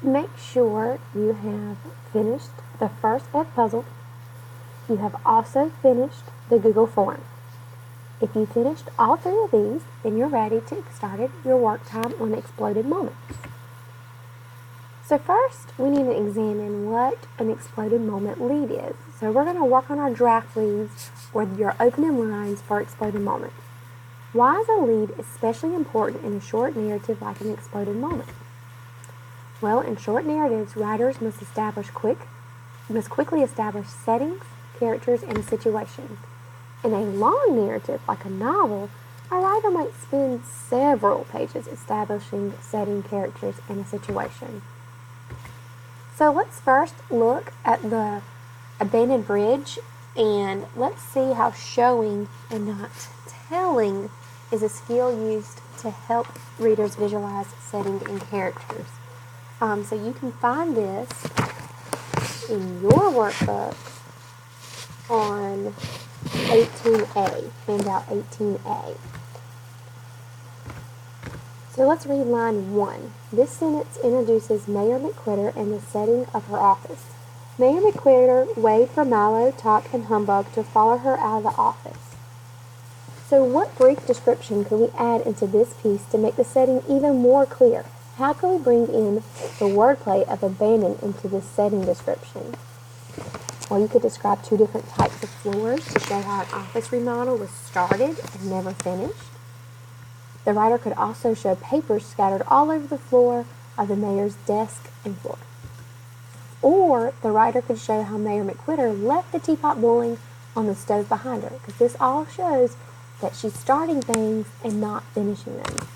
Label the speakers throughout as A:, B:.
A: Make sure you have finished the first Edpuzzle. You have also finished the Google form. If you finished all three of these, then you're ready to get started your work time on exploded moments. So first, we need to examine what an exploded moment lead is. So we're going to work on our draft leads or your opening lines for exploded moments. Why is a lead especially important in a short narrative like an exploded moment? Well, in short narratives, writers must quickly establish settings, characters, and a situation. In a long narrative, like a novel, a writer might spend several pages establishing setting, characters, and a situation. So let's first look at the abandoned bridge, and let's see how showing and not telling is a skill used to help readers visualize setting and characters. So you can find this in your workbook on 18A, handout 18A. So let's read line 1. This sentence introduces Mayor McQuitter and the setting of her office. Mayor McQuitter waved for Milo, talk, and humbug to follow her out of the office. So what brief description could we add into this piece to make the setting even more clear? How can we bring in the wordplay of abandon into this setting description? Well, you could describe 2 different types of floors to show how an office remodel was started and never finished. The writer could also show papers scattered all over the floor of the mayor's desk and floor. Or the writer could show how Mayor McQuitter left the teapot boiling on the stove behind her, because this all shows that she's starting things and not finishing them.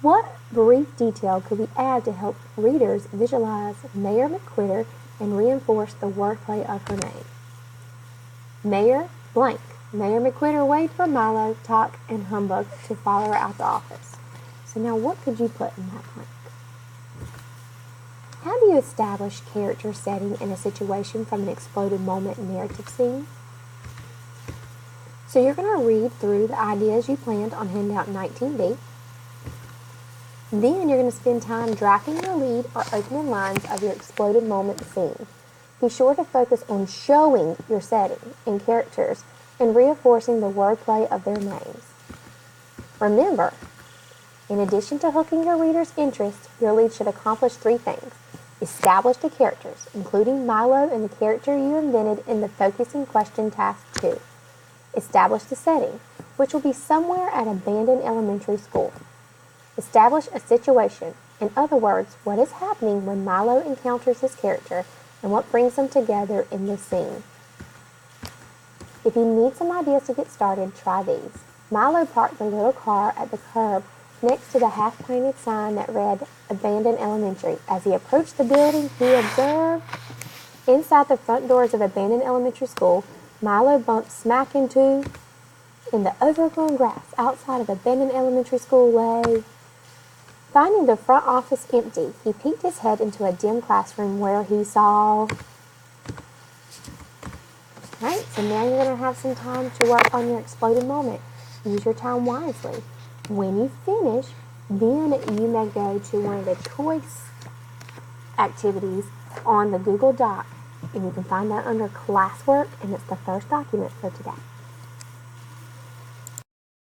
A: What brief detail could we add to help readers visualize Mayor McQuitter and reinforce the wordplay of her name? Mayor blank. Mayor McQuitter waved for Milo, talk, and humbug to follow her out the office. So now what could you put in that blank? How do you establish character setting in a situation from an exploded moment narrative scene? So you're going to read through the ideas you planned on handout 19B. Then you're going to spend time drafting your lead or opening lines of your exploded moment scene. Be sure to focus on showing your setting and characters and reinforcing the wordplay of their names. Remember, in addition to hooking your reader's interest, your lead should accomplish 3 things. Establish the characters, including Milo and the character you invented in the focusing question task 2. Establish the setting, which will be somewhere at abandoned elementary school. Establish a situation. In other words, what is happening when Milo encounters his character and what brings them together in this scene. If you need some ideas to get started, try these. Milo parked the little car at the curb next to the half-painted sign that read Abandoned Elementary. As he approached the building, he observed inside the front doors of Abandoned Elementary School, Milo bumped smack into in the overgrown grass outside of Abandoned Elementary School lay. Finding the front office empty, he peeked his head into a dim classroom where he saw... Alright, so now you're going to have some time to work on your exploded moment. Use your time wisely. When you finish, then you may go to one of the choice activities on the Google Doc, and you can find that under classwork, and it's the first document for today.